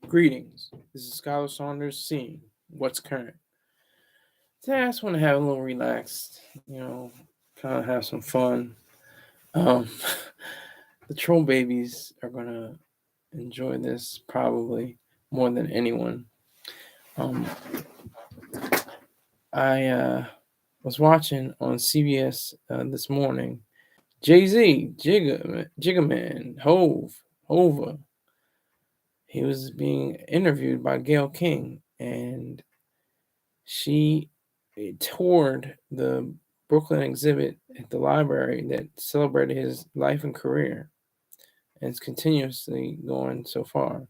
Greetings. This is Scholar Saunders seeing what's current. Today I just want to have a little relaxed, kind of have some fun. Um, the troll babies are gonna enjoy this probably more than anyone. Um, I was watching on CBS this morning. Jay-Z, Jigga Man, Hova. He was being interviewed by Gayle King, and she toured the Brooklyn exhibit at the library that celebrated his life and career, and it's continuously going so far.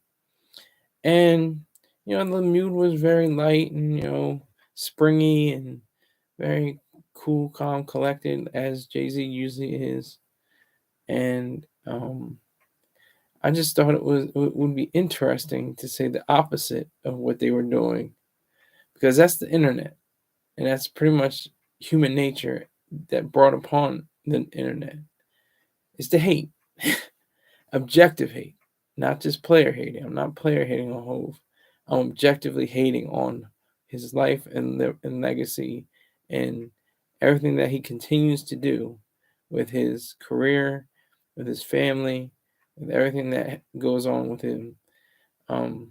And the mood was very light and springy and very cool, calm, collected, as Jay-Z usually is. And I just thought it would be interesting to say the opposite of what they were doing, because that's the internet. And that's pretty much human nature that brought upon the internet. It's the hate, objective hate, not just player hating. I'm not player hating on Hove. I'm objectively hating on his life and legacy and everything that he continues to do with his career, with his family, with everything that goes on with him. I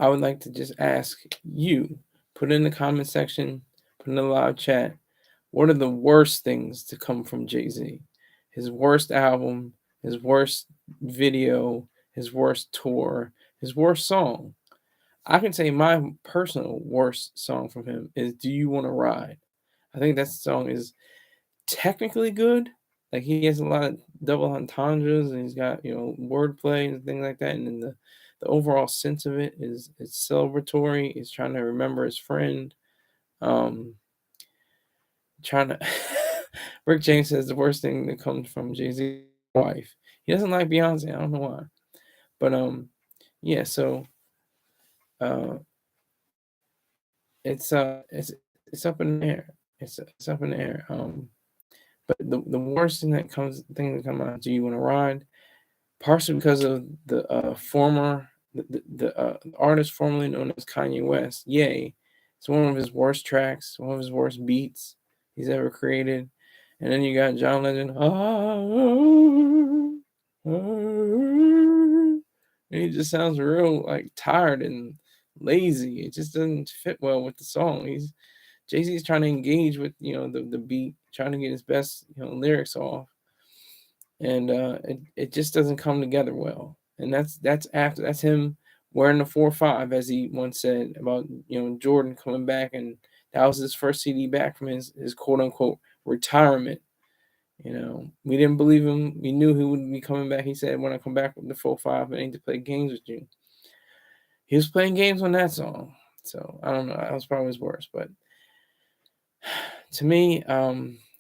would like to just ask you, put in the comment section, put in the live chat, what are the worst things to come from Jay-Z? His worst album, his worst video, his worst tour, his worst song. I can say my personal worst song from him is Do You Want to Ride? I think that song is technically good. Like, he has a lot of double entendres and he's got, wordplay and things like that. And then the overall sense of it is it's celebratory. He's trying to remember his friend. Trying to Rick James says the worst thing that comes from Jay-Z's wife. He doesn't like Beyonce. I don't know why. But yeah, so it's up in the air. It's up in the air. But the worst thing that comes out, Do You Want to Ride? Partially because of the artist formerly known as Kanye West. Yay. It's one of his worst tracks, one of his worst beats he's ever created. And then you got John Legend. And he just sounds real like tired and lazy. It just doesn't fit well with the song. Jay-Z's trying to engage with the beat, trying to get his best lyrics off, and it just doesn't come together well. And that's him wearing the 4-5, as he once said about Jordan coming back, and that was his first CD back from his quote unquote retirement. We didn't believe him. We knew he would be coming back. He said, "When I come back with the 4-5, I need to play games with you." He was playing games on that song, so I don't know. That was probably his worst. But to me,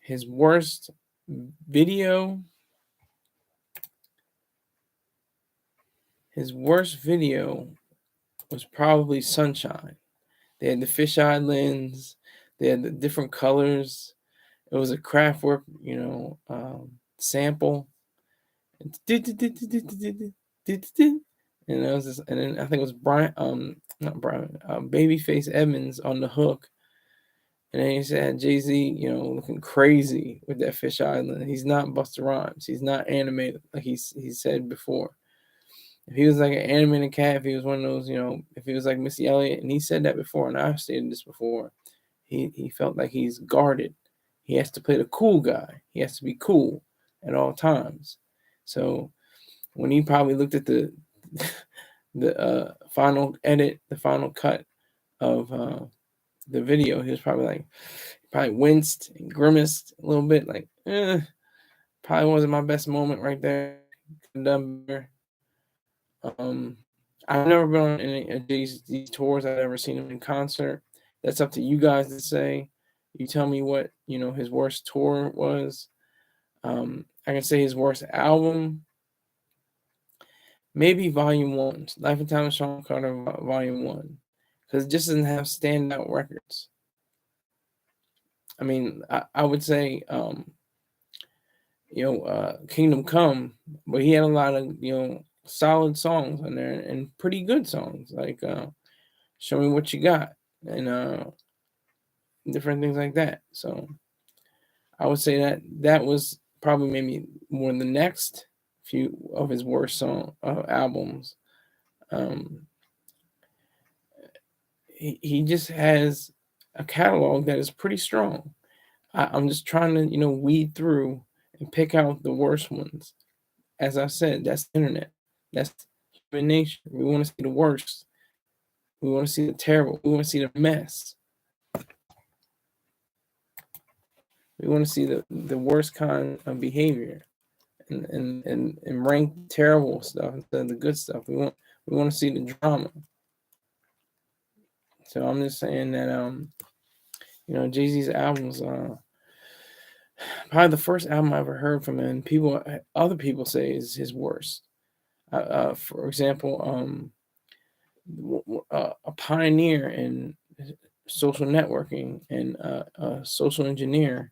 his worst video. His worst video was probably Sunshine. They had the fisheye lens. They had the different colors. It was a Kraftwerk, sample. And it was this, and then I think it was not Brian, Babyface Edmonds on the hook. And then he said Jay-Z, looking crazy with that fisheye lens. He's not Busta Rhymes. He's not animated like he said before. If he was like an animated cat, if he was one of those, if he was like Missy Elliott, and he said that before, and I've stated this before, he felt like he's guarded. He has to play the cool guy. He has to be cool at all times. So when he probably looked at the final edit, the final cut of the video, he was probably winced and grimaced a little bit, like, probably wasn't my best moment right there. Could have done better. I've never been on any of these tours. I've never seen him in concert. That's up to you guys to say. You tell me what his worst tour was. I can say his worst album, maybe Volume 1, Life and Time of Shawn Carter, Volume 1, because it just doesn't have standout records. I mean, I would say, Kingdom Come, but he had a lot of solid songs on there and pretty good songs like Show Me What You Got and different things like that. So I would say that was probably maybe more the next few of his worst albums. He just has a catalog that is pretty strong. I'm just trying to weed through and pick out the worst ones. As I said, that's the internet. That's human nature. We want to see the worst. We want to see the terrible. We want to see the mess. We want to see the worst kind of behavior and rank terrible stuff instead of the good stuff. We want to see the drama. So I'm just saying that Jay-Z's albums probably the first album I ever heard from him. Other people say is his worst. For example, a pioneer in social networking and a social engineer,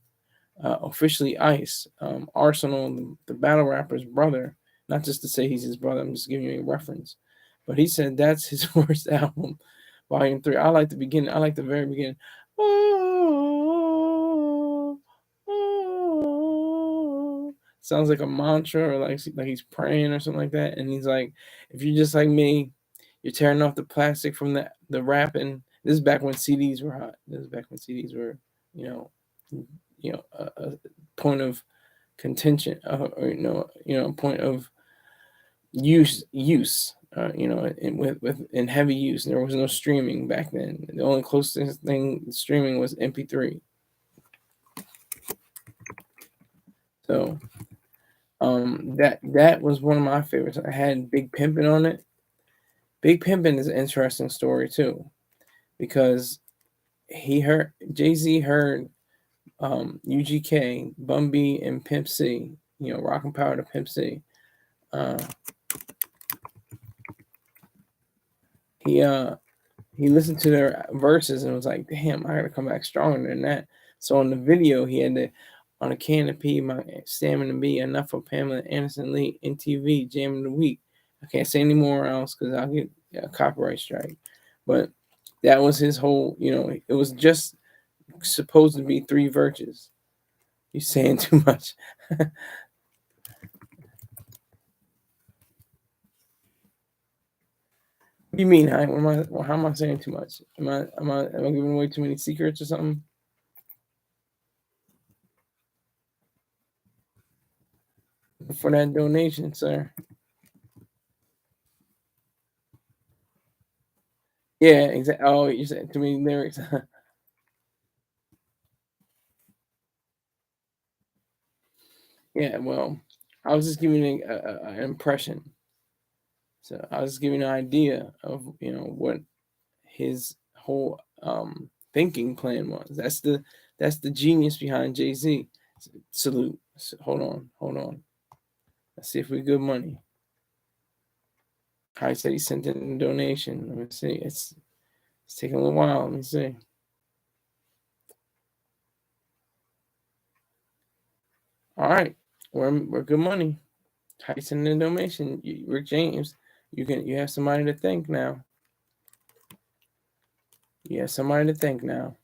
officially Ice, Arsenal, the battle rapper's brother. Not just to say he's his brother, I'm just giving you a reference. But he said that's his worst album, Volume 3. I like the beginning. I like the very beginning. Oh, oh. Sounds like a mantra or like he's praying or something like that. And he's like, if you're just like me, you're tearing off the plastic from the rapping. This is back when CDs were hot. This is back when CDs were, a point of contention, or a point of use. In heavy use. There was no streaming back then. The only closest thing streaming was MP3. So that was one of my favorites. I had Big Pimpin' on it. Big Pimpin' is an interesting story too, because Jay-Z heard UGK, Bun B, and Pimp C, Rockin' Power to Pimp C. He listened to their verses and was like, damn, I gotta come back stronger than that. So on the video, he had on a can of pee, my stamina be enough for Pamela Anderson Lee, NTV, Jam of the Week. I can't say any more else because I'll get a copyright strike. But that was his whole, it was just supposed to be 3 verses. You're saying too much. What do you mean? How am I saying too much? Am I giving away too many secrets or something? For that donation, sir. Yeah, exactly. Oh, you said too many lyrics. Yeah, well, I was just giving an impression. So I was giving an idea of what his whole thinking plan was. That's the genius behind Jay-Z. Salute. Hold on. Let's see if we good money. I said he sent in a donation. Let me see. It's taking a little while. Let me see. All right, we're good money. How you send in a donation? Rick James. You have somebody to thank now. You have somebody to thank now.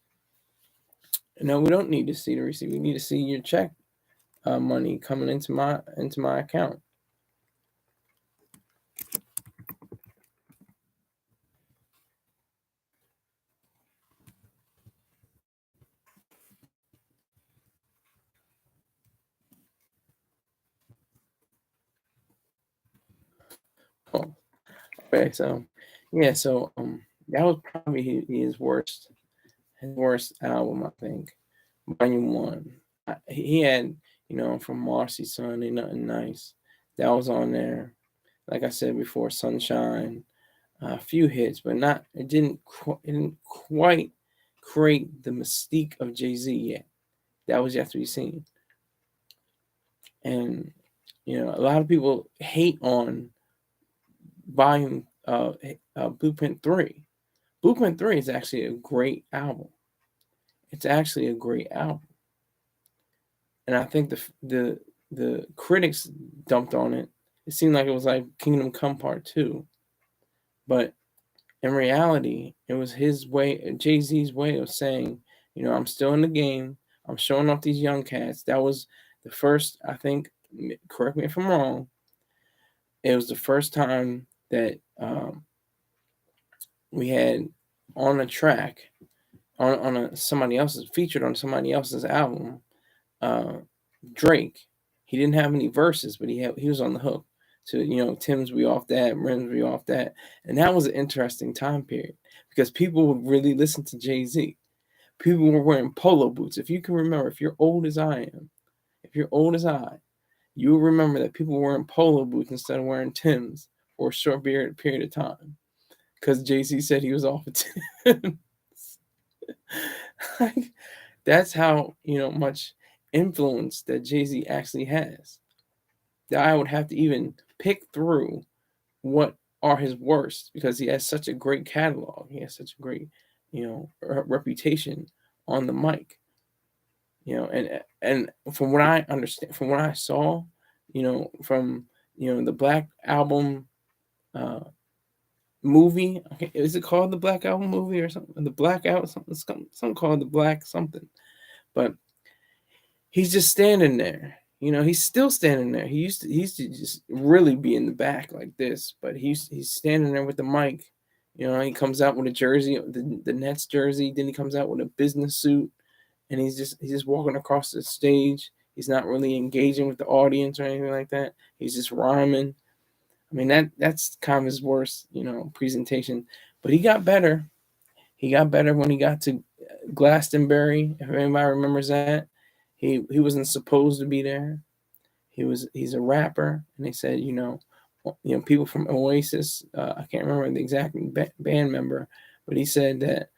No, we don't need to see the receipt. We need to see your check money coming into my account. Oh, okay, so yeah, so that was probably his worst album, I think. Volume 1. He had, from Marcy's Son, Ain't Nothing Nice. That was on there. Like I said before, Sunshine. A few hits, but it didn't quite create the mystique of Jay-Z yet. That was yet to be seen. And a lot of people hate on Volume Blueprint 3. Blueprint 3 is actually a great album. It's actually a great album. And I think the critics dumped on it it seemed like it was like Kingdom Come Part 2. But in reality, it was his way, Jay-Z's way of saying, I'm still in the game. I'm showing off these young cats. That was the first, I think, correct me if I'm wrong, it was the first time that we had on a track, somebody else's, featured on somebody else's album, Drake. He didn't have any verses, but he was on the hook to, Tim's We Off That, Rims We Off That. And that was an interesting time period because people would really listen to Jay-Z. People were wearing polo boots. If you can remember, if you're old as I am, if you're old as I, you'll remember that people were wearing polo boots instead of wearing Tim's for a short period of time because Jay-Z said he was off of Tim's. Like, that's how much influence that Jay-Z actually has. That I would have to even pick through what are his worst because he has such a great catalog. He has such a great, reputation on the mic. And from what I understand, from what I saw, from the Black Album movie. Okay, is it called the Black Album movie or something? The Black Album something called the Black something. But he's just standing there. He's still standing there. He used to just really be in the back like this, but he's standing there with the mic. He comes out with a jersey, the Nets jersey. Then he comes out with a business suit, and he's just walking across the stage. He's not really engaging with the audience or anything like that. He's just rhyming. I mean, that's kind of his worst, presentation. But he got better. He got better when he got to Glastonbury. If anybody remembers that, he wasn't supposed to be there. He's a rapper, and they said, people from Oasis. I can't remember the exact band member, but he said that.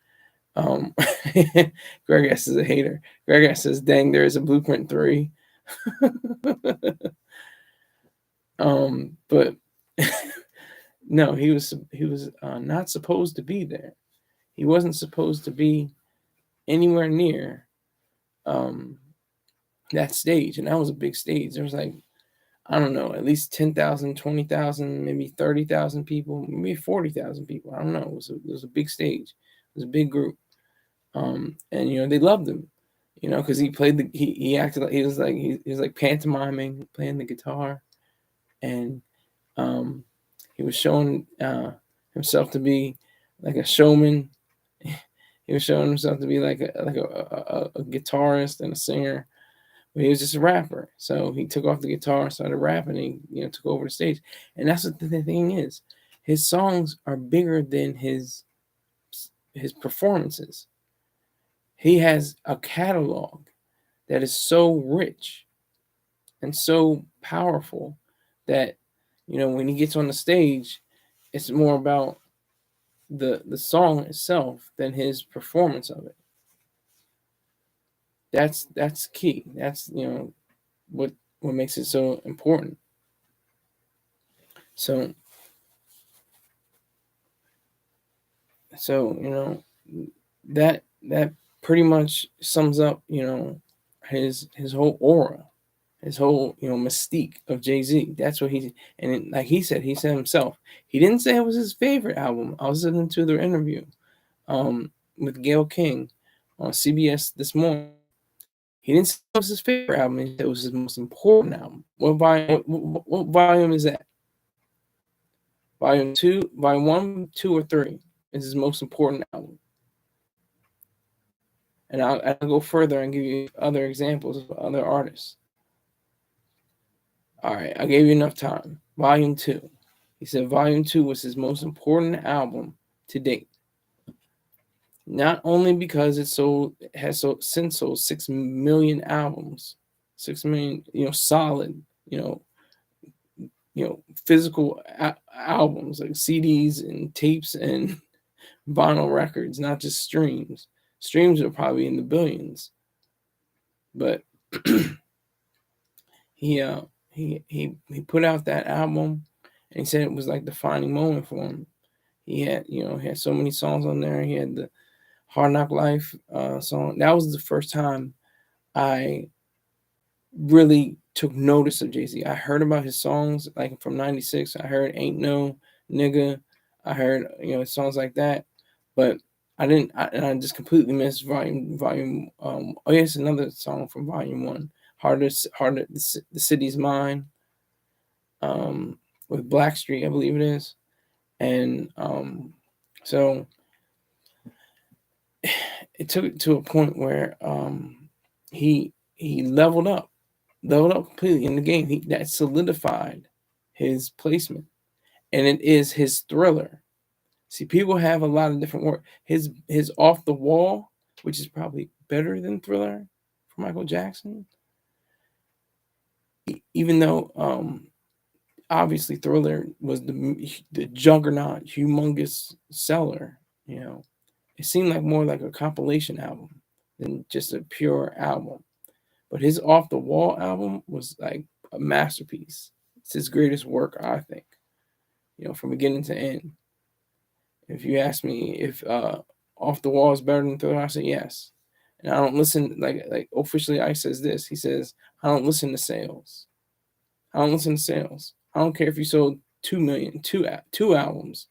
Greg S is a hater. Greg S says, "Dang, there is a Blueprint 3." But no, he was not supposed to be there. He wasn't supposed to be anywhere near that stage, and that was a big stage. There was like, I don't know, at least 10,000, 20,000, maybe 30,000 people, maybe 40,000 people. I don't know. It was a big stage. It was a big group, and they loved him, because he played he acted like he was like pantomiming, playing the guitar, and he was showing himself to be like a showman. He was showing himself to be like a guitarist and a singer, but he was just a rapper. So he took off the guitar, started rapping, and he took over the stage. And that's what the thing is. His songs are bigger than his performances. He has a catalog that is so rich and so powerful that when he gets on the stage, it's more about the song itself than his performance of it. That's key. That's what makes it so important. So that pretty much sums up his whole aura, his whole mystique of Jay-Z. That's what like he said himself. He didn't say it was his favorite album. I was listening to their interview with Gayle King on CBS this morning. He didn't say it was his favorite album. He said it was his most important album. What volume is that? Volume 2, volume 1, 2, or 3 is his most important album. And I'll go further and give you other examples of other artists. All right, I gave you enough time. Volume 2. He said Volume 2 was his most important album to date. Not only because it has since sold 6 million albums, 6 million, solid, physical albums like CDs and tapes and vinyl records, not just streams. Streams are probably in the billions, but he put out that album, and he said it was like the defining moment for him. He had so many songs on there. He had the Hard Knock Life song. That was the first time I really took notice of Jay-Z. I heard about his songs like from '96. I heard "Ain't No Nigga." I heard songs like that, but I didn't. And I just completely missed volume. Oh yes, another song from Volume 1. Harder. The City's Mine. With Blackstreet, I believe it is, and so it took it to a point where he leveled up completely in the game. That solidified his placement, and it is his Thriller. See, people have a lot of different work. His Off the Wall, which is probably better than Thriller for Michael Jackson, even though obviously Thriller was the juggernaut, humongous seller. It seemed like more like a compilation album than just a pure album. But his Off the Wall album was like a masterpiece. It's his greatest work, I think. From beginning to end. If you ask me if Off the Wall is better than Thriller, I say yes. And I don't listen like officially. Ice says this. He says I don't listen to sales. I don't listen to sales. I don't care if you sold 2 million, two albums.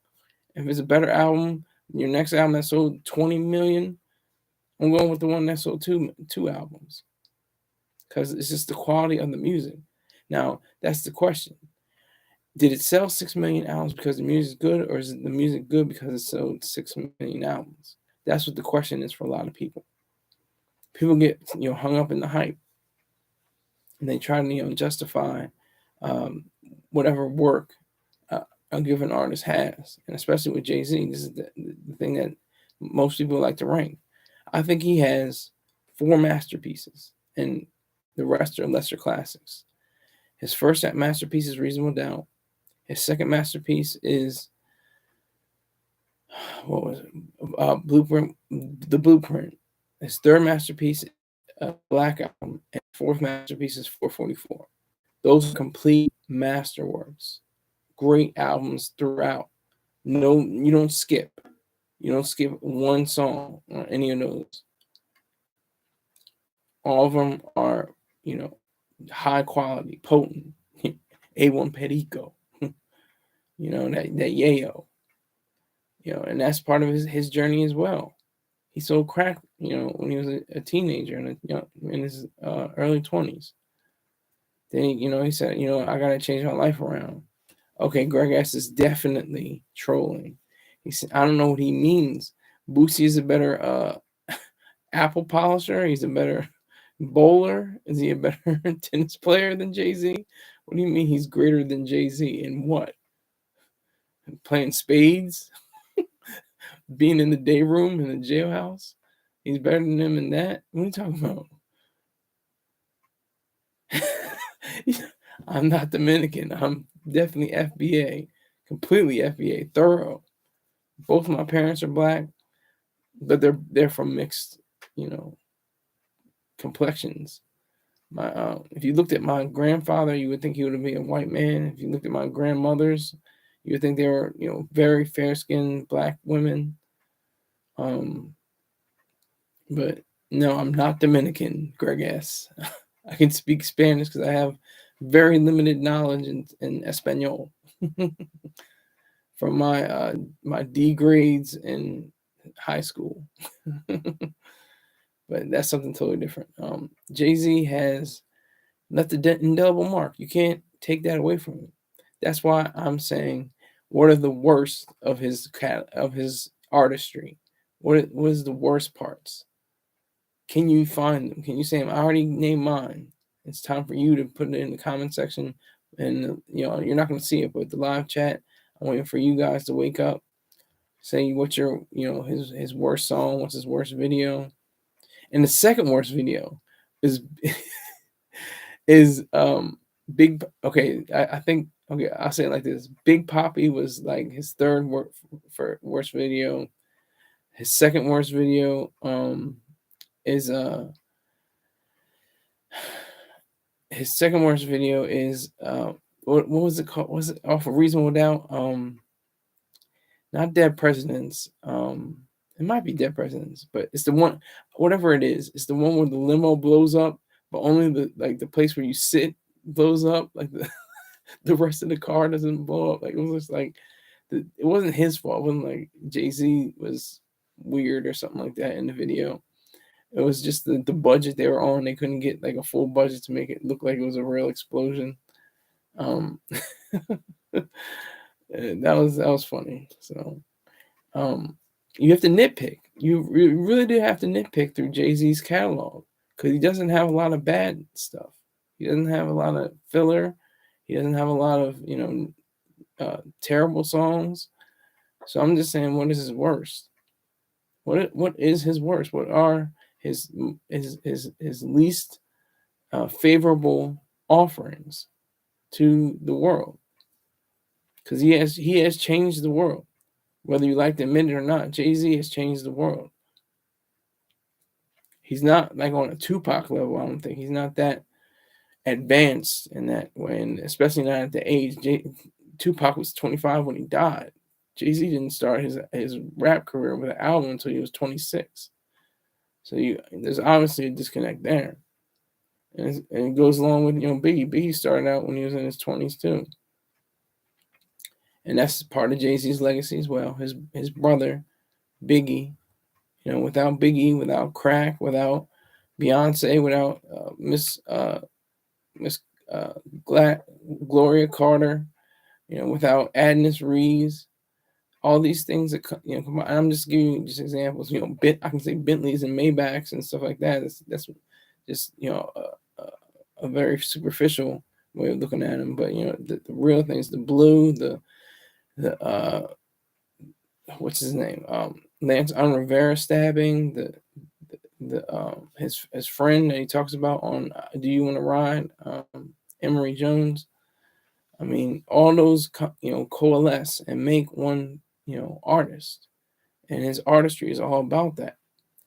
If it's a better album, your next album that sold 20 million, I'm going with the one that sold two albums. Because it's just the quality of the music. Now, that's the question. Did it sell 6 million albums because the music is good, or is the music good because it sold 6 million albums? That's what the question is for a lot of people. People get hung up in the hype, and they try to justify whatever work a given artist has, and especially with Jay-Z, this is the thing that most people like to rank. I think he has 4 masterpieces, and the rest are lesser classics. His first masterpiece is Reasonable Doubt. His second masterpiece is what was it? Blueprint. The Blueprint. His third masterpiece, Black Album, and fourth masterpiece is 444. Those are complete masterworks. Great albums throughout. No, you don't skip. You don't skip one song on any of those. All of them are, high quality, potent. A1 Perico. that yayo. And that's part of his journey as well. He sold crack, when he was a teenager and in his early 20s. Then he said, I gotta change my life around. Okay, Greg S is definitely trolling. He said, I don't know what he means. Boosie is a better apple polisher. He's a better bowler. Is he a better tennis player than Jay-Z? What do you mean he's greater than Jay-Z in what? Playing spades? Being in the day room in the jailhouse? He's better than him in that? What are you talking about? I'm not Dominican. I'm definitely FBA. Completely FBA. Thorough. Both of my parents are black, but they're from mixed, complexions. If you looked at my grandfather, you would think he would be a white man. If you looked at my grandmothers, you would think they were, very fair-skinned black women. But no, I'm not Dominican, Greg S. I can speak Spanish because I have very limited knowledge in Espanol from my my D grades in high school. But that's something totally different. Jay-Z has left an indelible mark. You can't take that away from him. That's why I'm saying, what are the worst of his artistry? What is the worst parts? Can you find them? Can you say them? I already named mine. It's time for you to put it in the comment section. And, you're not going to see it, but the live chat, I'm waiting for you guys to wake up. Say what's your, his worst song, what's his worst video. And the second worst video is Big. Okay, I think, okay, I'll say it like this. Big Papi was like his third worst video. His second worst video is his second worst video is what was it called? Was it off of Reasonable Doubt? Not Dead Presidents. It might be Dead Presidents, but it's the one, whatever it is, it's the one where the limo blows up, but only the place where you sit blows up, like the rest of the car doesn't blow up. Like, it was just like, it wasn't his fault. It wasn't like Jay-Z was weird or something like that in the video. It was just the budget they were on. They couldn't get like a full budget to make it look like it was a real explosion. That was funny. So you have to nitpick. You really do have to nitpick through Jay-Z's catalog, because he doesn't have a lot of bad stuff. He doesn't have a lot of filler. He doesn't have a lot of terrible songs. So I'm just saying, what is his worst? What is his worst? What are his least favorable offerings to the world? Because he has changed the world, whether you like to admit it or not. Jay-Z has changed the world. He's not like on a Tupac level. I don't think he's not that advanced in that way, and especially not at the age. Tupac was 25 when he died. Jay-Z didn't start his rap career with an album until he was 26. So there's obviously a disconnect there, and it goes along with Biggie. Biggie started out when he was in his 20s too, and that's part of Jay-Z's legacy as well. His brother Biggie, without Biggie, without Crack, without Beyonce, without Miss Gloria Carter, without Agnes Reeves, all these things that come on. I'm just giving you just examples. I can say Bentleys and Maybachs and stuff like that. That's just a very superficial way of looking at them. But the real things, the blue, the what's his name, Lance Rivera stabbing, his friend that he talks about on Do You Want to Ride, Emory Jones. I mean, all those coalesce and make one artist, and his artistry is all about that.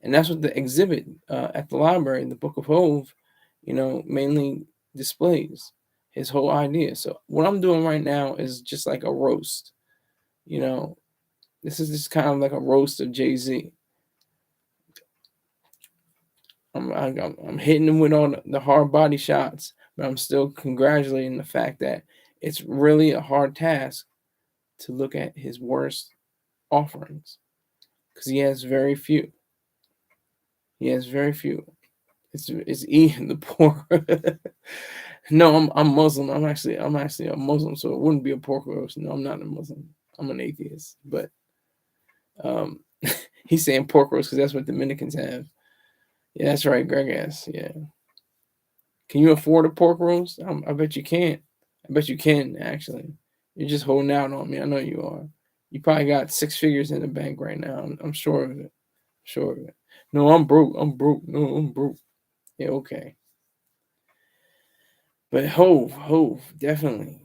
And that's what the exhibit at the library, the Book of HOV, mainly displays his whole idea. So what I'm doing right now is just like a roast. This is just kind of like a roast of Jay-Z. I'm hitting him with all the hard body shots, but I'm still congratulating the fact that it's really a hard task to look at his worst offerings, because he has very few. It's eating the poor. No, I'm Muslim. I'm actually a Muslim, so it wouldn't be a pork roast. No, I'm not a Muslim. I'm an atheist. But he's saying pork roast because that's what Dominicans have. Yeah, that's right, Greg ass. Yeah. Can you afford a pork roast? I bet you can't. I bet you can, actually. You're just holding out on me. I know you are. You probably got 6 figures in the bank right now. I'm sure of it. Sure of it. No, I'm broke. No, I'm broke. Yeah, okay. But Hove definitely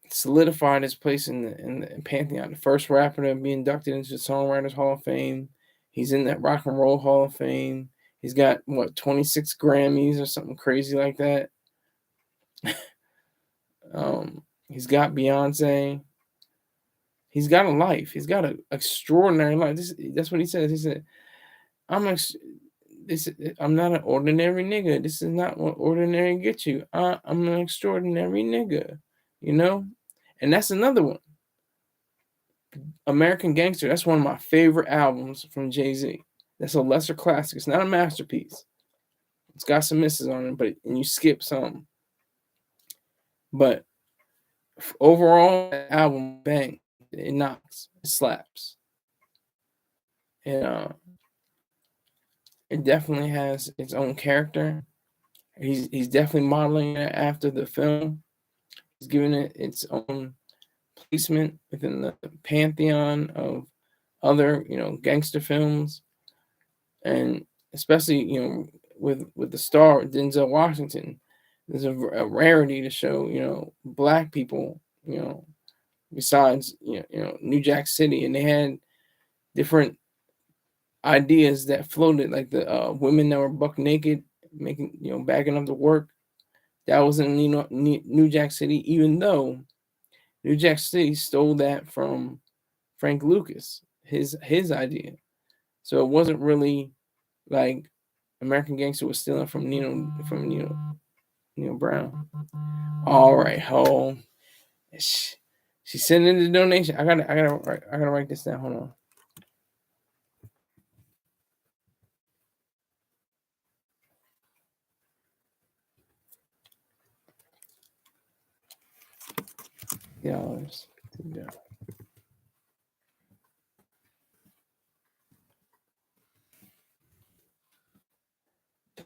solidified his place in the pantheon. The first rapper to be inducted into the Songwriters Hall of Fame. He's in that Rock and Roll Hall of Fame. He's got 26 Grammys or something crazy like that. He's got Beyonce. He's got a life. He's got an extraordinary life. That's what he says. He said, I'm not an ordinary nigga. This is not what ordinary gets you. I'm an extraordinary nigga, And that's another one. American Gangster. That's one of my favorite albums from Jay-Z. That's a lesser classic. It's not a masterpiece. It's got some misses on it, and you skip some. But overall, the album, bang, it knocks, it slaps. And it definitely has its own character. He's definitely modeling it after the film. He's giving it its own placement within the pantheon of other, gangster films, and especially, with the star Denzel Washington, there's a rarity to show, black people, besides New Jack City, and they had different ideas that floated, like the women that were buck naked, making bagging up to work. That was in New Jack City, even though New Jack City stole that from Frank Lucas, his idea. So it wasn't really like American Gangster was stealing from Neil Brown. All right, home. She's sending the donation. I gotta write this down. Hold on. $.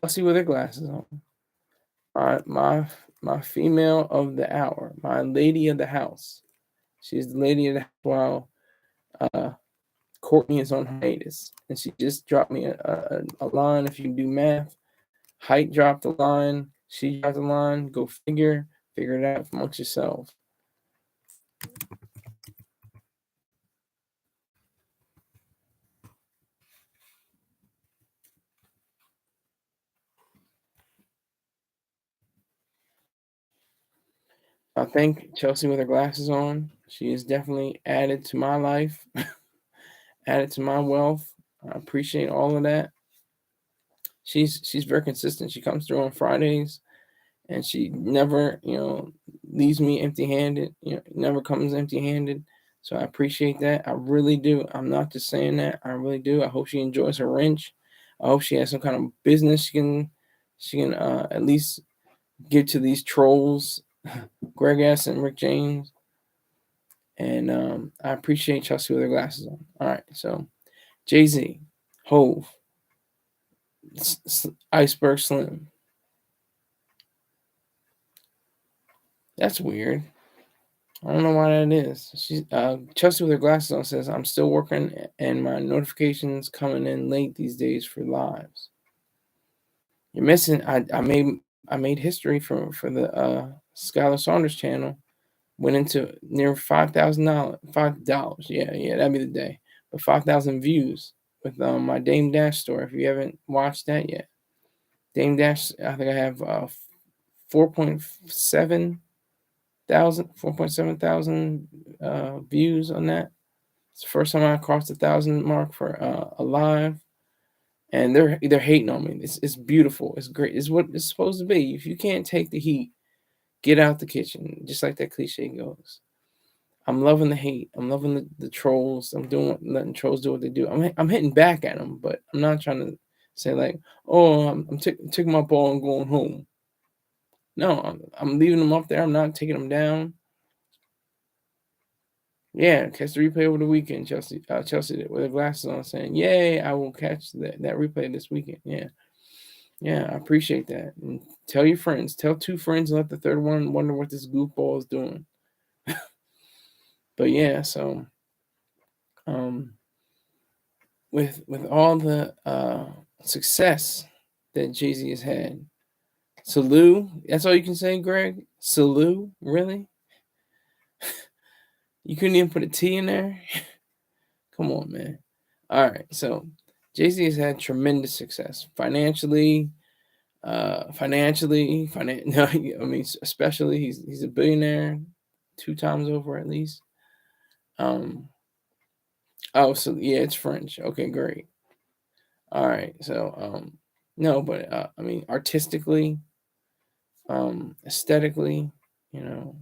Chelsea with her glasses on. All right, my female of the hour, my lady of the house. She's the lady of the house while Courtney is on hiatus, and she just dropped me a line. If you do math, Height dropped the line. She dropped the line. Go figure. Figure it out amongst yourselves. I thank Chelsea with her glasses on. She is definitely added to my life, added to my wealth. I appreciate all of that. She's very consistent. She comes through on Fridays, and she never leaves me empty-handed. Never comes empty-handed. So I appreciate that. I really do. I'm not just saying that. I really do. I hope she enjoys her wrench. I hope she has some kind of business she can at least give to these trolls, Greg S. and Rick James. And I appreciate Chelsea with her glasses on. All right, so Jay-Z, Hove, Iceberg Slim. That's weird. I don't know why that is. She's Chelsea with her glasses on says, "I'm still working and my notifications coming in late these days for lives." You're missing. I made history for the Skylar Saunders channel. Went into near $5,000. Yeah, that'd be the day. But 5,000 views with my Dame Dash story. If you haven't watched that yet, Dame Dash. I think I have 4.7 thousand views on that. It's the first time I crossed the 1,000 mark for a live, and they're hating on me. It's beautiful. It's great. It's what it's supposed to be. If you can't take the heat, get out the kitchen. Just like that cliche goes. I'm loving the hate. I'm loving the trolls. I'm letting trolls do what they do. I'm hitting back at them, but I'm not trying to say like, oh, I'm taking my ball and going home. No, I'm leaving them up there. I'm not taking them down. Yeah, catch the replay over the weekend. Chelsea with her glasses on, saying, "Yay, I will catch that replay this weekend." Yeah, I appreciate that. And tell your friends. Tell 2 friends, and let the third one wonder what this goofball is doing. But yeah, so with all the success that Jay-Z has had, salute. That's all you can say, Greg? Salute? Really? You couldn't even put a T in there? Come on, man. All right, so Jay-Z has had tremendous success financially. No, I mean, especially he's a billionaire 2 times over at least. Oh, so yeah, it's French. Okay, great. All right, so no, but I mean, artistically, aesthetically, you know,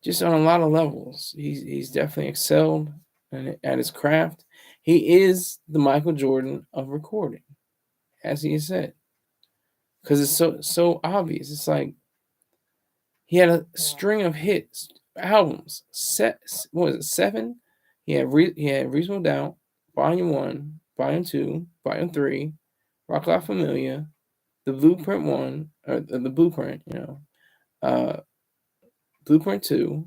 just on a lot of levels, he's definitely excelled at his craft. He is the Michael Jordan of recording, as he has said, because it's so obvious. It's like he had a string of hits, albums. What was it, 7? He had Reasonable Doubt, Volume 1, Volume 2, Volume 3, Rock La Familia, the Blueprint 1, or the Blueprint, uh, Blueprint 2,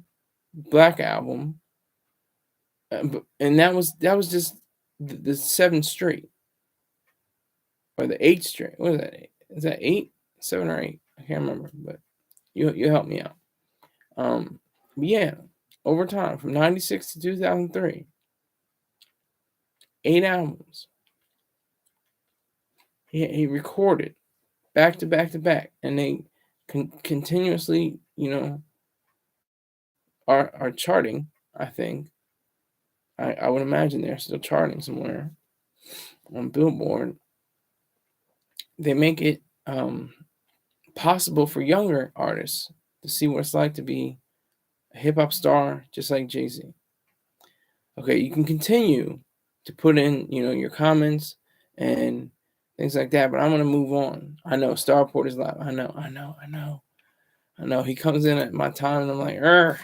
Black Album, and that was just the 7 straight, or the 8 straight. What is that? Is that 8, 7 or 8? I can't remember, but you help me out. But yeah, over time from '96 to 2003, 8 albums. He recorded back to back to back, and they continuously, are charting. I think I would imagine they're still charting somewhere on Billboard. They make it possible for younger artists to see what it's like to be a hip-hop star just like Jay-Z. Okay, you can continue to put in, your comments and things like that, but I'm going to move on. I know Starport is live. I know. He comes in at my time and I'm like, I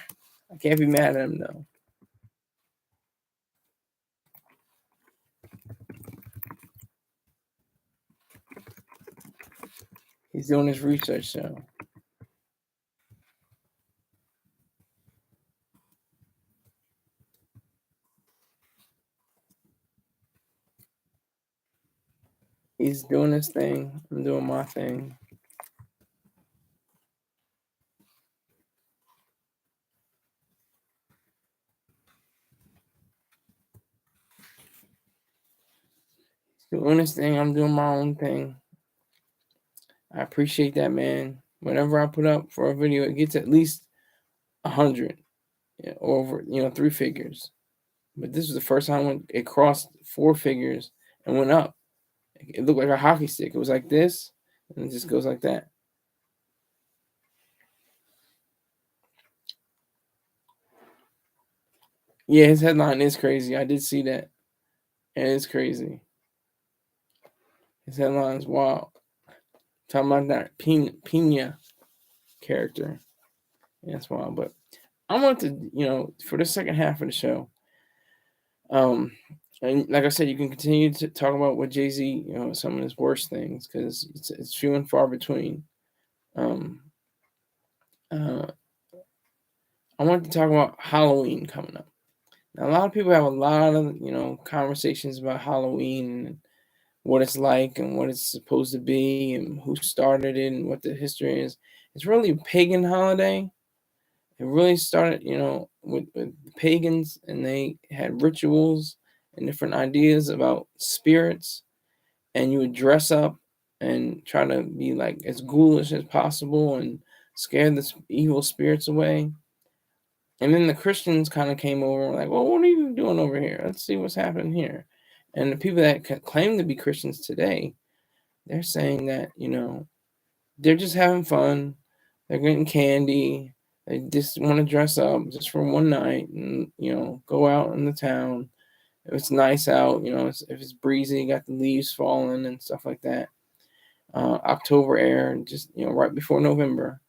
can't be mad at him though. He's doing his research, so. He's doing his thing. I'm doing my thing. He's doing his thing. I'm doing my own thing. I appreciate that, man. Whenever I put up for a video, it gets at least 100, over 3 figures. But this was the first time when it crossed 4 figures and went up. It looked like a hockey stick. It was like this, and it just goes like that. Yeah, his headline is crazy. I did see that. It is crazy. His headline is wild. Talking about that Pina character. Yeah, that's wild. But I want to, for the second half of the show, and like I said, you can continue to talk about what Jay-Z, some of his worst things, because it's few and far between. I want to talk about Halloween coming up. Now, a lot of people have a lot of, conversations about Halloween and what it's like and what it's supposed to be and who started it and what the history is. It's really a pagan holiday. It really started, with pagans, and they had rituals and different ideas about spirits, and you would dress up and try to be like as ghoulish as possible and scare the evil spirits away. And then the Christians kind of came over and like, well, what are you doing over here? Let's see what's happening here. And the people that claim to be Christians today, they're saying that, they're just having fun. They're getting candy. They just want to dress up just for one night and, go out in the town. If it's nice out, if it's breezy, got the leaves falling and stuff like that. October air, just, right before November.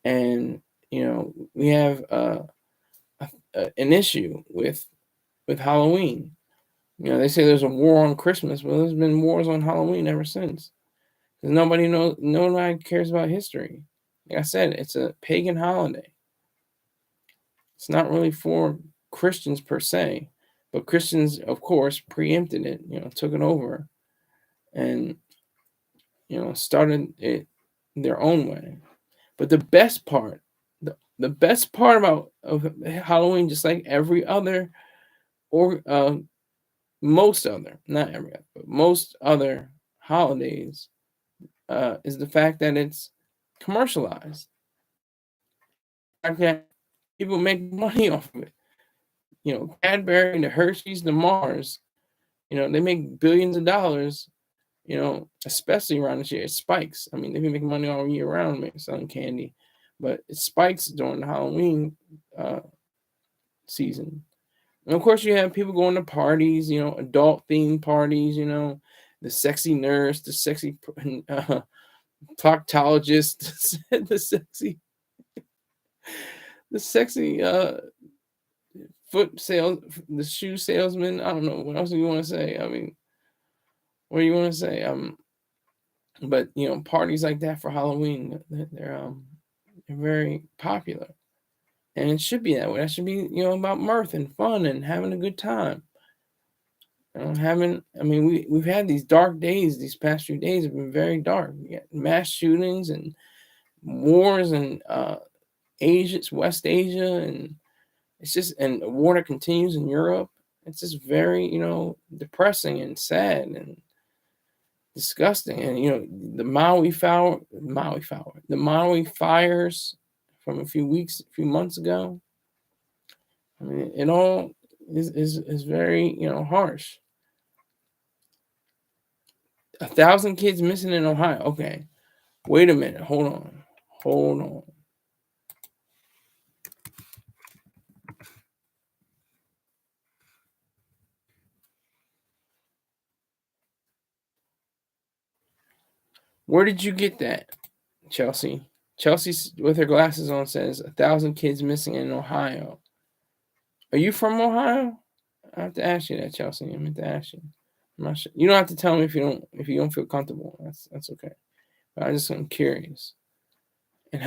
And, we have an issue with Halloween. They say there's a war on Christmas. Well, there's been wars on Halloween ever since. Because nobody cares about history. Like I said, it's a pagan holiday. It's not really for Christians per se, but Christians, of course, preempted it, took it over and, started it their own way. But the best part, the best part about of Halloween, just like every other, or most other, not every other, but most other holidays, is the fact that it's commercialized. Okay, people make money off of it. Cadbury, the Hershey's, the Mars, they make billions of dollars, especially around this year. It spikes. I mean, they've been making money all year round selling candy, but it spikes during the Halloween season. And of course, you have people going to parties, adult themed parties, the sexy nurse, the sexy proctologist, the sexy foot sales, the shoe salesman. I don't know what else do you want to say. I mean, what do you want to say? But parties like that for Halloween, they're very popular, and it should be that way. That should be about mirth and fun and having a good time. We've had these dark days. These past few days have been very dark. We got mass shootings and wars in West Asia, and it's just, and the war that continues in Europe. It's just very, depressing and sad and disgusting. And the Maui fires from a few months ago. I mean, it all is very, harsh. 1,000 kids missing in Ohio. Okay. Wait a minute. Hold on. Hold on. Where did you get that, Chelsea? Chelsea, with her glasses on, says 1,000 kids missing in Ohio. Are you from Ohio? I have to ask you that, Chelsea. I meant to ask you. I'm not sure. You don't have to tell me if you don't feel comfortable. That's okay. But I'm curious. And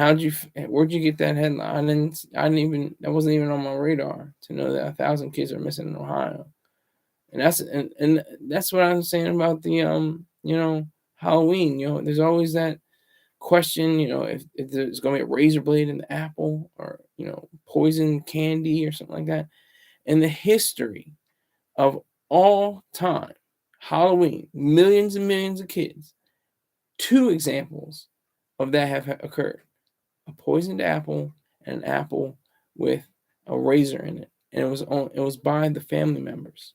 where'd you get that headline? That wasn't even on my radar to know that 1,000 kids are missing in Ohio. And that's what I'm saying about the Halloween. There's always that question, if there's gonna be a razor blade in the apple, or poison candy or something like that. In the history of all time, Halloween, millions and millions of kids, 2 examples of that have occurred: a poisoned apple and an apple with a razor in it, and it was by the family members.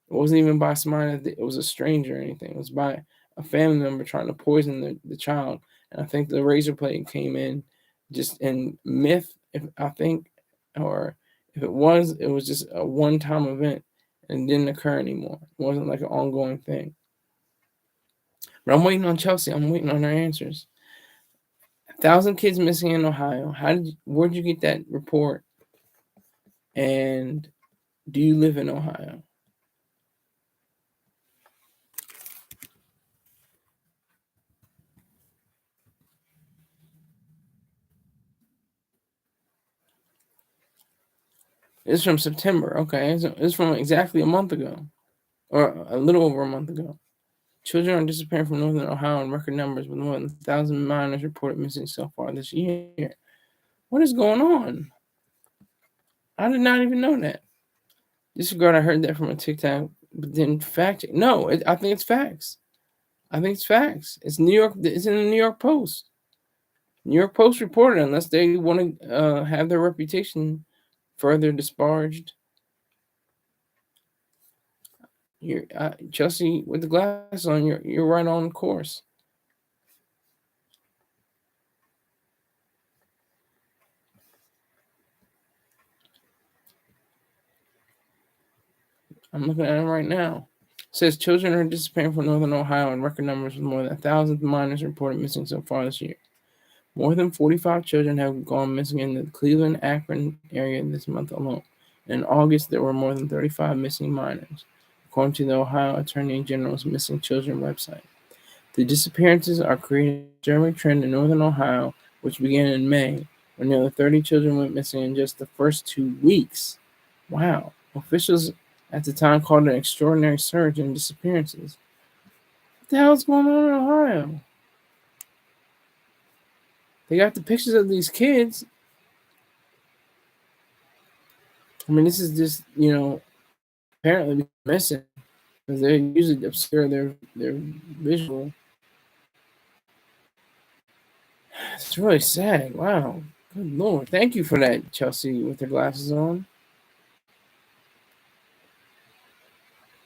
It wasn't even by somebody it was a stranger or anything. It was by a family member trying to poison the child. And I think the razor blade came in just in myth, or if it was just a one-time event and didn't occur anymore. It wasn't like an ongoing thing. But I'm waiting on Chelsea. I'm waiting on her answers. 1,000 kids missing in Ohio. Where'd you get that report? And do you live in Ohio? It's from September. Okay, it's from exactly a month ago, or a little over a month ago. Children are disappearing from northern Ohio in record numbers, with more than 1,000 minors reported missing so far this year. What is going on? I did not even know that. Disregard, I heard that from a TikTok, but didn't fact check. No, I think it's facts. I think it's facts. It's New York. It's in the New York Post. New York Post reported, unless they want to have their reputation further disparaged. Chelsea, with the glasses on, you're right on course. I'm looking at it right now. It says children are disappearing from northern Ohio in record numbers, with more than 1,000 minors reported missing so far this year. More than 45 children have gone missing in the Cleveland-Akron area this month alone. In August, there were more than 35 missing minors, according to the Ohio Attorney General's Missing Children website. The disappearances are creating a disturbing trend in northern Ohio, which began in May, when nearly 30 children went missing in just the first 2 weeks. Wow. Officials at the time called an extraordinary surge in disappearances. What the hell is going on in Ohio? They got the pictures of these kids. I mean, this is just, apparently missing, because they usually obscure their visual. It's really sad. Wow. Good Lord. Thank you for that, Chelsea, with her glasses on.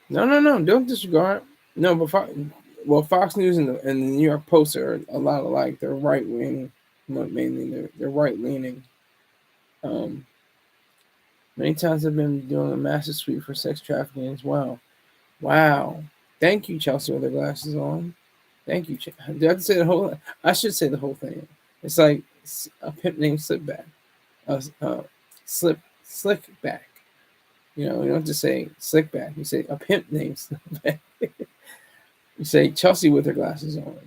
No. Don't disregard. No, but Fox News and the New York Post are a lot alike. They're right wing, mainly. They're right leaning. Many times I've been doing a massive sweep for sex trafficking as well. Wow. Thank you, Chelsea, with her glasses on. Thank you. Do I have to say the whole? I should say the whole thing. It's like a pimp named Slipback. Slickback. You don't have to say Slickback. You say a pimp named Slipback. You say Chelsea with her glasses on.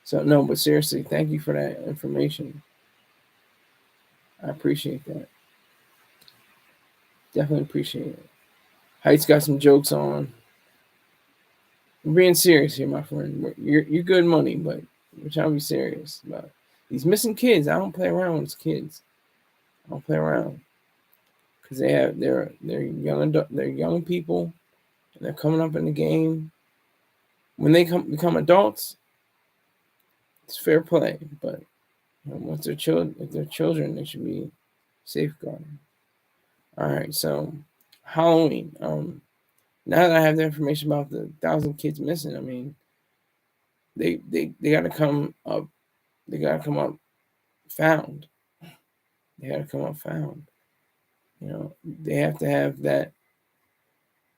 So no, but seriously, thank you for that information. I appreciate that. Definitely appreciate it. Height's got some jokes on. We're being serious here, my friend. You're good money, but we're trying to be serious about these missing kids. I don't play around with kids. I don't play around, because they're young people, and they're coming up in the game. When they become adults, it's fair play. But once they're children, if they're children, they should be safeguarded. All right, so Halloween. Now that I have the information about the 1,000 kids missing, I mean, they got to come up. They got to come up found. They got to come up found. They have to have that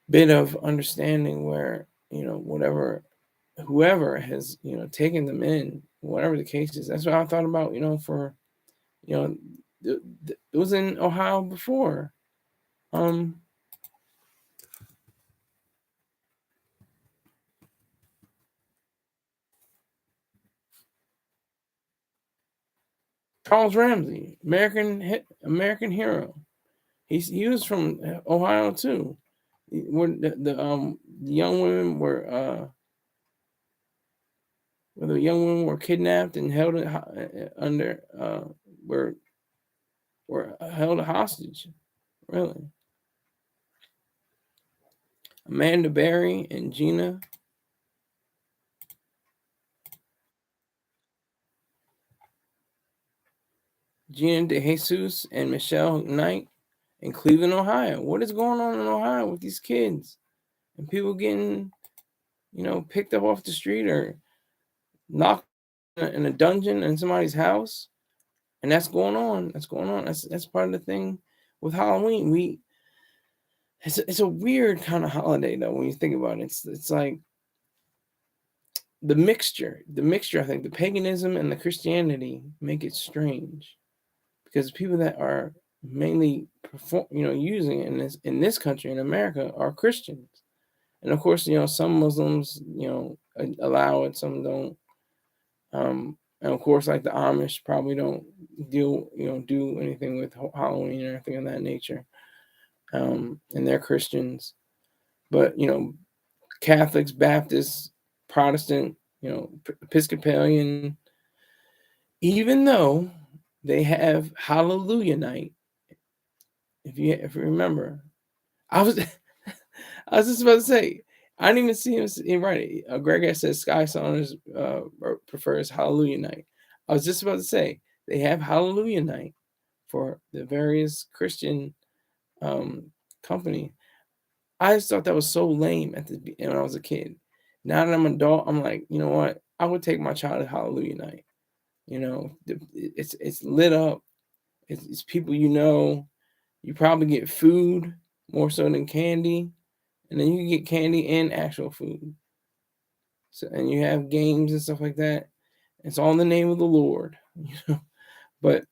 bit of understanding where whoever has taken them in, whatever the case is. That's what I thought about. For it was in Ohio before. Charles Ramsey, American hero. He was from Ohio too. Where the young women were where the young women were kidnapped and held under were held hostage. Really, Amanda Berry and Gina De Jesus and Michelle Knight in Cleveland, Ohio. What is going on in Ohio with these kids and people getting picked up off the street or knocked in a dungeon in somebody's house? And that's going on. That's part of the thing with Halloween. It's a weird kind of holiday though when you think about it. It's like the mixture. I think the paganism and the Christianity make it strange because people that are mainly using it in this country in America are Christians, and of course some Muslims allow it, some don't. And of course, like the Amish probably don't do anything with Halloween or anything of that nature. And they're Christians, but Catholics, Baptists, Protestant, Episcopalian, even though they have Hallelujah Night. If you remember, I was just about to say, I didn't even see him right. Greg says Sky Saunders prefers Hallelujah Night. I was just about to say they have Hallelujah Night for the various Christian company. I just thought that was so lame when I was a kid. Now that I'm an adult, I'm like, you know what? I would take my child to Hallelujah Night. It's lit up. It's people You probably get food more so than candy, and then you can get candy and actual food. So, and you have games and stuff like that. It's all in the name of the Lord, But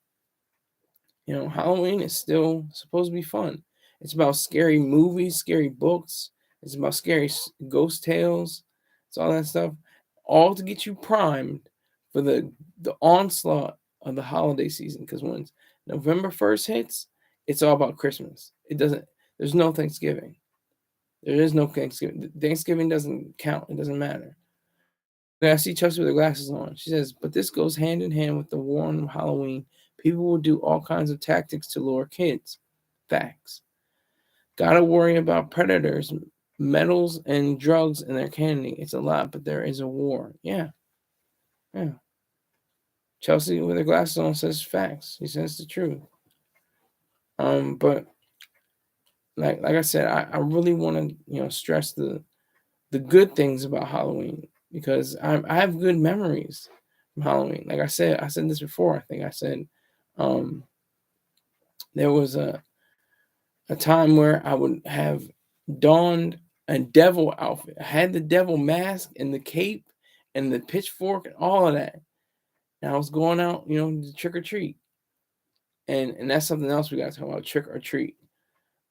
Halloween is still supposed to be fun. It's about scary movies, scary books. It's about scary ghost tales. It's all that stuff, all to get you primed for the onslaught of the holiday season. Because when November 1st hits, it's all about Christmas. There's no Thanksgiving. There is no Thanksgiving. Thanksgiving doesn't count. It doesn't matter. I see Chelsea with her glasses on. She says, but this goes hand in hand with the war on Halloween. People will do all kinds of tactics to lure kids. Facts. Gotta worry about predators, metals, and drugs in their candy. It's a lot, but there is a war. Yeah. Chelsea with her glasses on says facts. She says the truth. But like I said, I really want to stress the good things about Halloween because I have good memories from Halloween. Like I said this before. I think I said there was a time where I would have donned a devil outfit. I had the devil mask and the cape and the pitchfork and all of that. And I was going out, to trick or treat. And that's something else we got to talk about, trick or treat.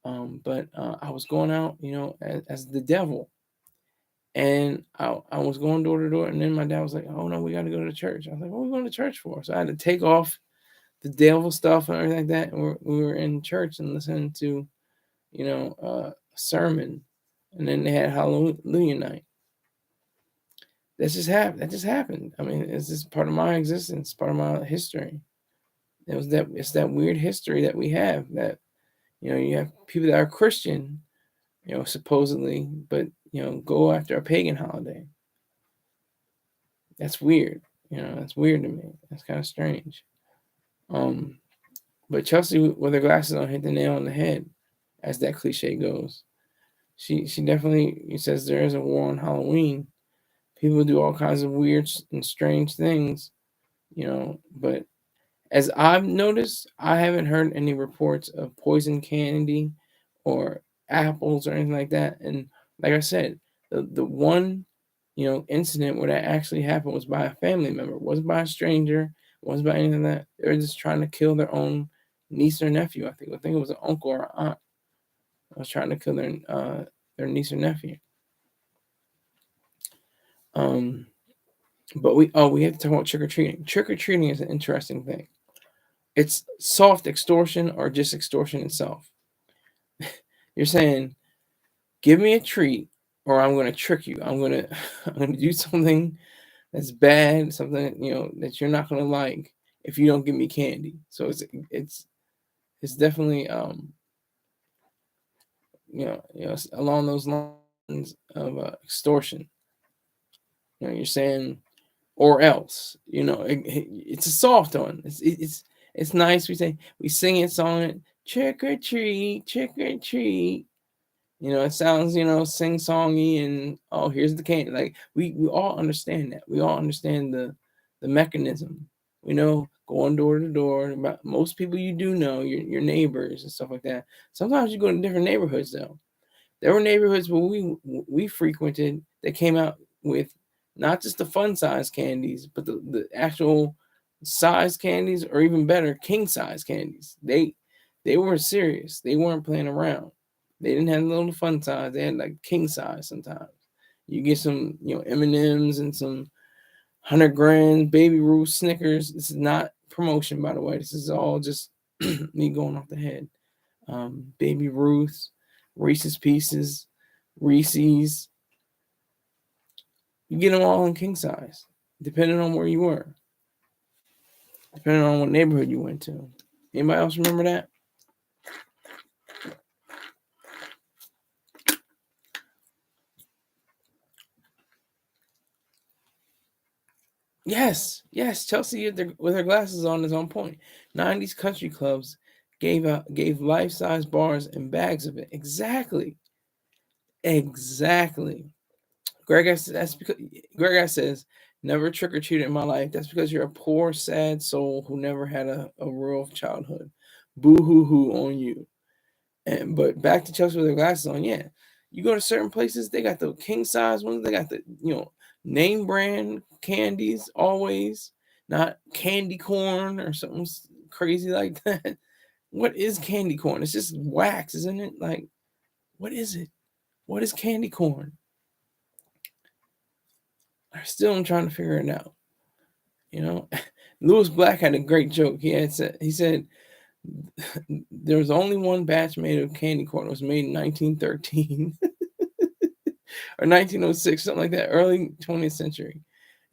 But I was going out, as the devil. And I was going door to door. And then my dad was like, oh, no, we got to go to church. I was like, what are we going to church for? So I had to take off the devil stuff and everything like that. And we were in church and listening to, a sermon. And then they had Hallelujah Night. That just happened. I mean, it's just part of my existence, part of my history. It's that weird history that we have that, you have people that are Christian, supposedly, but, go after a pagan holiday. That's weird. That's weird to me. That's kind of strange. But Chelsea with her glasses on hit the nail on the head, as that cliche goes. She definitely says there is a war on Halloween. People do all kinds of weird and strange things, but as I've noticed, I haven't heard any reports of poison candy or apples or anything like that. And like I said, the one, incident where that actually happened was by a family member. It wasn't by a stranger. It wasn't by anything like that. They were just trying to kill their own niece or nephew. I think it was an uncle or aunt. I was trying to kill their niece or nephew. But we have to talk about trick or treating. Trick or treating is an interesting thing. It's soft extortion or just extortion itself. You're saying, give me a treat or I'm going to trick you. I'm going to do something that's bad, something, that you're not going to like if you don't give me candy. So it's definitely, along those lines of extortion. You're saying, or else, it's a soft one. It's nice. We sing it song, trick or treat, trick or treat. It sounds, sing-songy and, oh, here's the candy. Like, we all understand that. We all understand the mechanism. We know going door to door. Most people you do know, your neighbors and stuff like that. Sometimes you go to different neighborhoods, though. There were neighborhoods where we frequented that came out with not just the fun size candies, but the actual size candies, or even better, king size candies. They were serious. They weren't playing around. They didn't have a little fun size. They had like king size sometimes. You get some, M&Ms and some 100 g Baby Ruth Snickers. This is not promotion, by the way. This is all just me going off the head. Baby Ruths, Reese's Pieces, Reese's. You get them all in king size, depending on where you were, depending on what neighborhood you went to. Anybody else remember that? Yes. Chelsea with her glasses on is on point. 90s country clubs gave life-size bars and bags of it. Exactly. Greg says, never trick or treated in my life. That's because you're a poor, sad soul who never had a real childhood. Boo hoo hoo on you. But back to Chelsea with her glasses on. Yeah, you go to certain places, they got the king size ones. They got the name brand candies. Always not candy corn or something crazy like that. What is candy corn? It's just wax, isn't it? Like, what is it? What is candy corn? I still am trying to figure it out. Lewis Black had a great joke. He said there was only one batch made of candy corn. It was made in 1913 or 1906, something like that, early 20th century.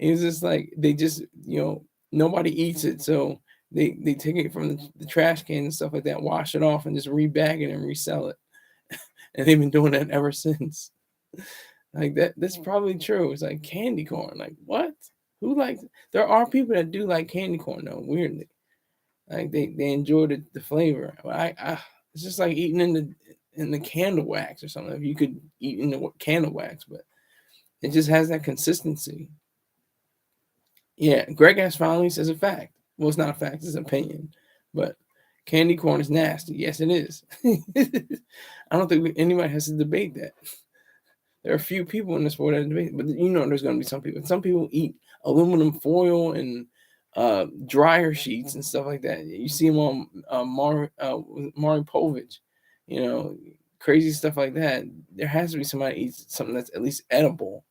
And it was just like, they just, nobody eats it. So they take it from the trash can and stuff like that, wash it off and just rebag it and resell it. And they've been doing that ever since. Like that's probably true. It's like candy corn. Like, what? Who likes it? There are people that do like candy corn though, weirdly. Like they enjoy the flavor. It's just like eating in the candle wax or something. If you could eat in the candle wax, but it just has that consistency. Yeah, Greg Ass finally says a fact. Well, it's not a fact; it's an opinion. But candy corn is nasty. Yes, it is. I don't think anybody has to debate that. There are a few people in this world that debate, but there's going to be some people. Some people eat aluminum foil and dryer sheets and stuff like that. You see them on Maury Povich, crazy stuff like that. There has to be somebody that eats something that's at least edible,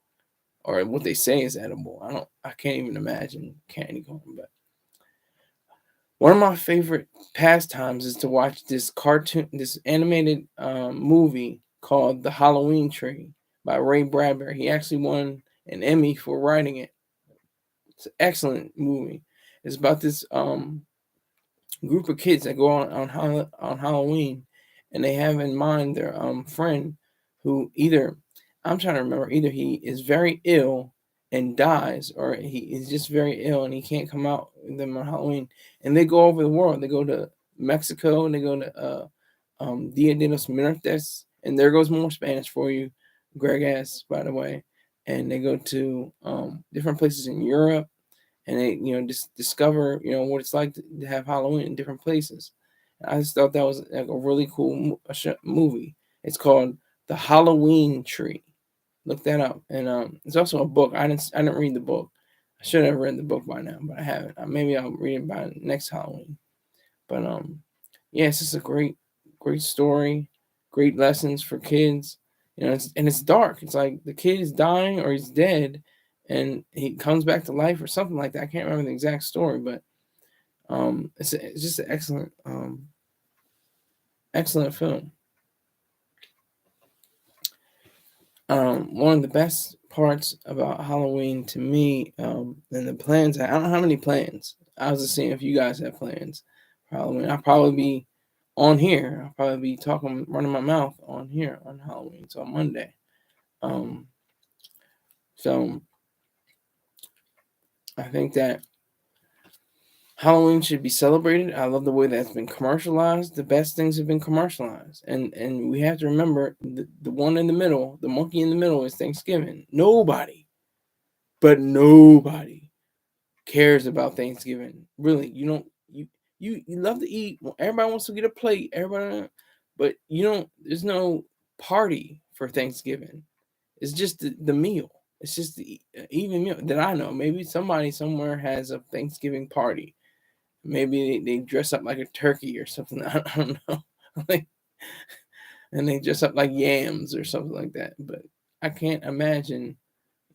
or what they say is edible. I can't even imagine candy corn. But one of my favorite pastimes is to watch this animated movie called The Halloween Tree by Ray Bradbury. He actually won an Emmy for writing it. It's an excellent movie. It's about this group of kids that go on Halloween, and they have in mind their friend who I'm trying to remember, either he is very ill and dies, or he is just very ill and he can't come out with them on Halloween. And they go over the world. They go to Mexico and they go to Dia de los Muertos, and there goes more Spanish for you, Greg Ass, by the way. and they go to different places in Europe, and they discover what it's like to have Halloween in different places. I just thought that was like a really cool movie. It's called The Halloween Tree. Look that up. And it's also a book. I didn't read the book. I should have read the book by now, but I haven't. Maybe I'll read it by next Halloween. But yeah, it's just a great story, great lessons for kids. It's dark. It's like the kid is dying or he's dead, and he comes back to life or something like that. I can't remember the exact story, but it's just an excellent film. One of the best parts about Halloween to me, and the plans. I don't have any plans. I was just seeing if you guys have plans for Halloween. I'll probably be on here. I'll probably be running my mouth on here on Halloween. So on Monday. So I think that Halloween should be celebrated. I love the way that's been commercialized. The best things have been commercialized. And we have to remember the one in the middle, the monkey in the middle is Thanksgiving. Nobody cares about Thanksgiving. Really, you don't you love to eat. Everybody wants to get a plate. But there's no party for Thanksgiving. It's just the meal. It's just the even meal that I know. Maybe somebody somewhere has a Thanksgiving party. Maybe they dress up like a turkey or something. I don't know. And they dress up like yams or something like that. But I can't imagine,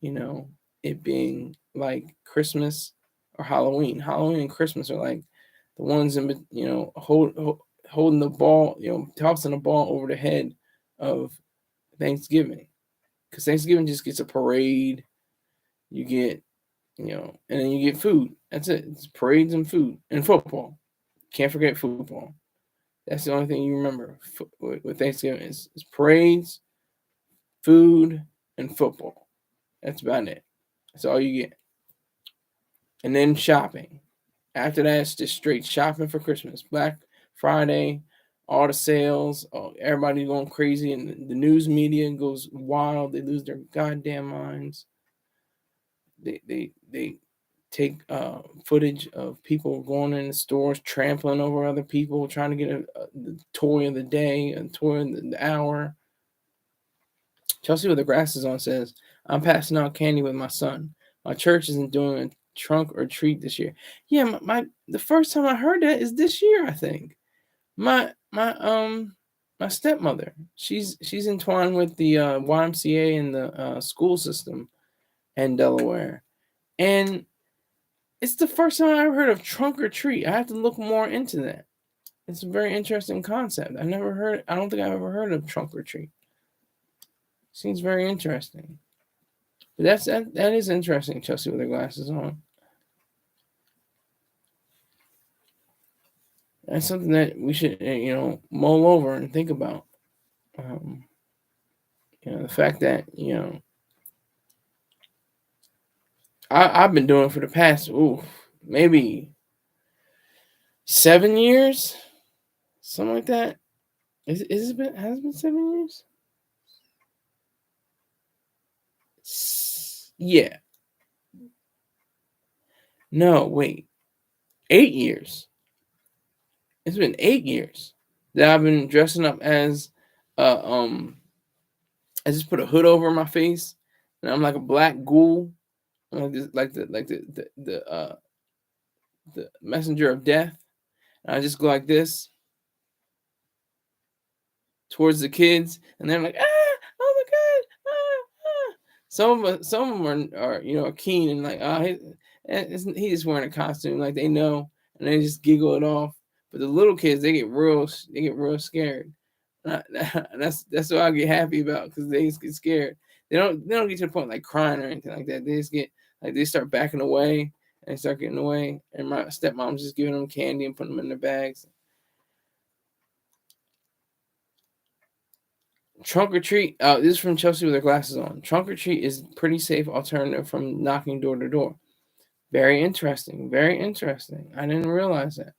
it being like Christmas or Halloween. Halloween and Christmas are like the ones in, holding the ball, tossing the ball over the head of Thanksgiving. Because Thanksgiving just gets a parade. You get, and then you get food. That's it. It's parades and food and football. Can't forget football. That's the only thing you remember with Thanksgiving is parades, food, and football. That's about it. That's all you get. And then shopping. After that, it's just straight shopping for Christmas. Black Friday, all the sales, everybody going crazy, and the news media goes wild. They lose their goddamn minds. They take footage of people going in the stores, trampling over other people, trying to get the toy of the day, a toy of the hour. Chelsea with the glasses on says, "I'm passing out candy with my son. My church isn't doing a trunk or treat this year." Yeah, the first time I heard that is this year. I think my stepmother, she's entwined with the YMCA and the school system in Delaware, and it's the first time I ever heard of trunk or treat. I have to look more into that. It's a very interesting concept. I don't think I've ever heard of trunk or treat. Seems very interesting. But that is interesting, Chelsea with her glasses on. That's something that we should, mull over and think about. The fact that, I've been doing it for the past, maybe 7 years, something like that. Has it been 7 years? Yeah. No, wait. 8 years. It's been 8 years that I've been dressing up as, I just put a hood over my face, and I'm like a black ghoul, like the messenger of death. And I just go like this towards the kids, and they're like, "Ah, oh my god, ah, ah." Some of them are keen and like, he's just wearing a costume, like they know, and they just giggle it off. But the little kids, they get real scared. That's what I get happy about, because they just get scared. They don't get to the point like crying or anything like that. They just get like, they start backing away, and they start getting away. And my stepmom's just giving them candy and putting them in their bags. Trunk or treat. This is from Chelsea with her glasses on. Trunk or treat is pretty safe alternative from knocking door to door. Very interesting. Very interesting. I didn't realize that.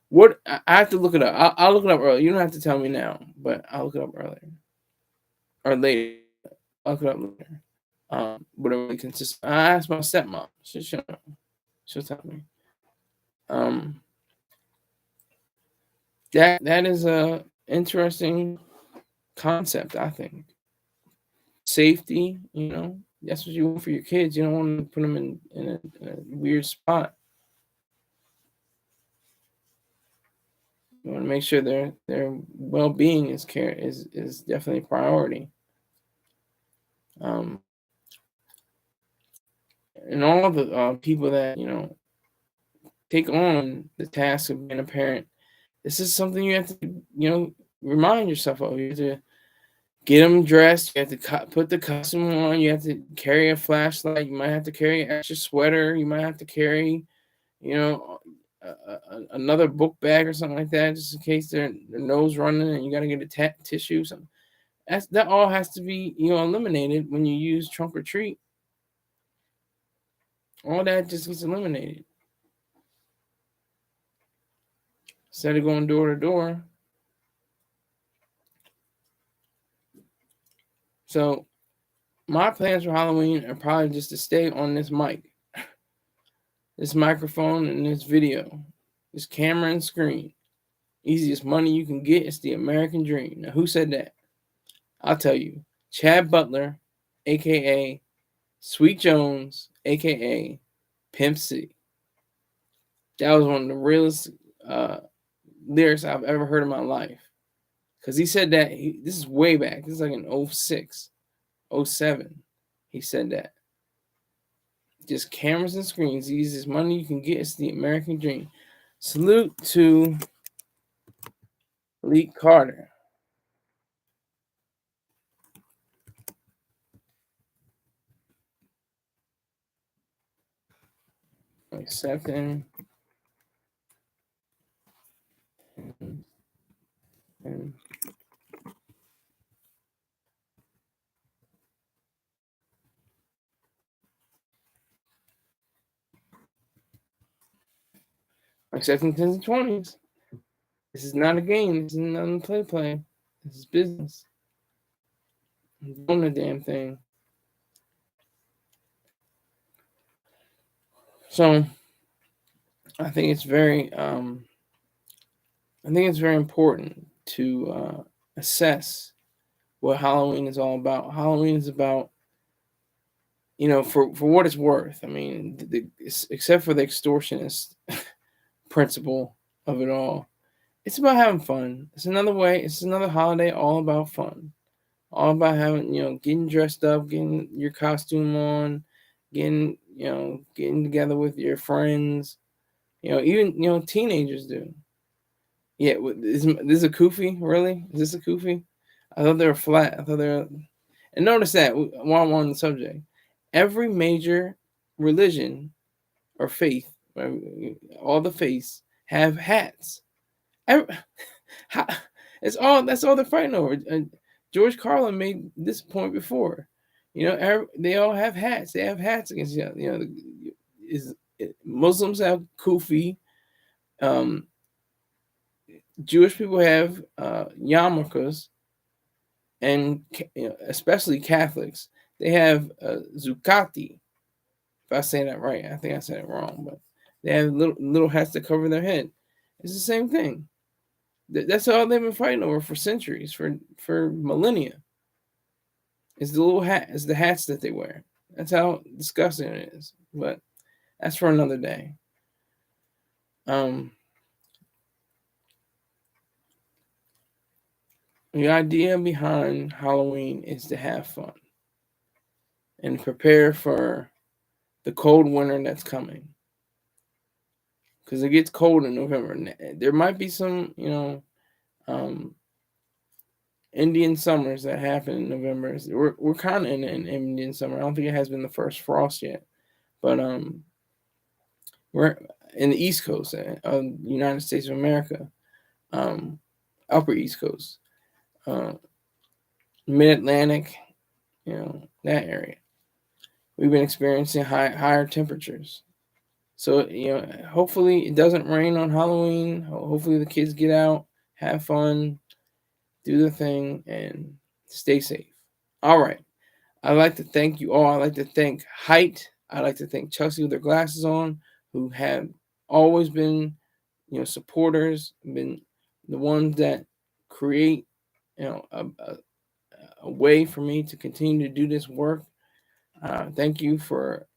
What I have to look it up. I'll look it up earlier. You don't have to tell me now, but I'll look it up earlier or later. I'll look it up later. What it really consists. I asked my stepmom. She'll tell me. That is a interesting concept, I think. Safety, that's what you want for your kids. You don't want to put them in a weird spot. You want to make sure their well-being is definitely a priority. And all the people that take on the task of being a parent, this is something you have to remind yourself of. You have to get them dressed. You have to put the costume on. You have to carry a flashlight. You might have to carry an extra sweater. You might have to carry, another book bag or something like that, just in case their nose running and you got to get a tissue. Something that all has to be eliminated when you use trunk or treat. All that just gets eliminated. Instead of going door to door. So my plans for Halloween are probably just to stay on this mic, this microphone, and this video, this camera and screen. Easiest money you can get is the American dream. Now, who said that? I'll tell you. Chad Butler, a.k.a. Sweet Jones, a.k.a. Pimp C. That was one of the realest lyrics I've ever heard in my life. Because he said that, this is way back. This is like in 06, 07. He said that. Just cameras and screens. The easiest money you can get is the American dream. Salute to Lee Carter. Accepting and accepting 10s and 20s. This is not a game. This is not a play. This is business. I'm doing the damn thing. So I think it's very important to assess what Halloween is all about. Halloween is about, for what it's worth. I mean, except for the extortionist principle of it all, it's about having fun. It's another holiday all about fun. All about having, getting dressed up, getting your costume on, getting together with your friends. Even teenagers do. Yeah, is this a kufi? Really? Is this a kufi? I thought they were flat. I thought they were. And notice that while I'm on the subject, every major religion or faith, all the faiths have hats. That's all they're fighting over. George Carlin made this point before. They all have hats. They have hats against each other. Muslims have kufi. Jewish people have yarmulkes, and especially Catholics, they have zucati. If I say that right, I think I said it wrong, but they have little hats that cover their head. It's the same thing. That's all they've been fighting over for centuries, for millennia. It's the little hat. It's the hats that they wear. That's how disgusting it is. But that's for another day. The idea behind Halloween is to have fun and prepare for the cold winter that's coming. Because it gets cold in November. There might be some, Indian summers that happen in November. We're kind of in an Indian summer. I don't think it has been the first frost yet, but we're in the East Coast of the United States of America, Upper East Coast, Mid-Atlantic, that area. We've been experiencing higher temperatures. So, hopefully it doesn't rain on Halloween. Hopefully the kids get out, have fun, do the thing, and stay safe. All right. I'd like to thank you all. I'd like to thank Height. I'd like to thank Chelsea with her glasses on, who have always been, supporters, been the ones that create, a way for me to continue to do this work. Thank you for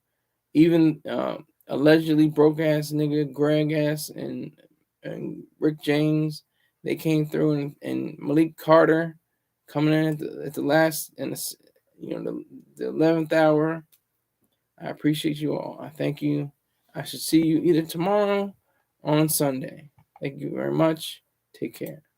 even allegedly broke ass nigga Greg ass and Rick James. They came through, and Malik Carter coming in at the last and the 11th hour. I appreciate you all. I thank you. I should see you either tomorrow or on Sunday. Thank you very much. Take care.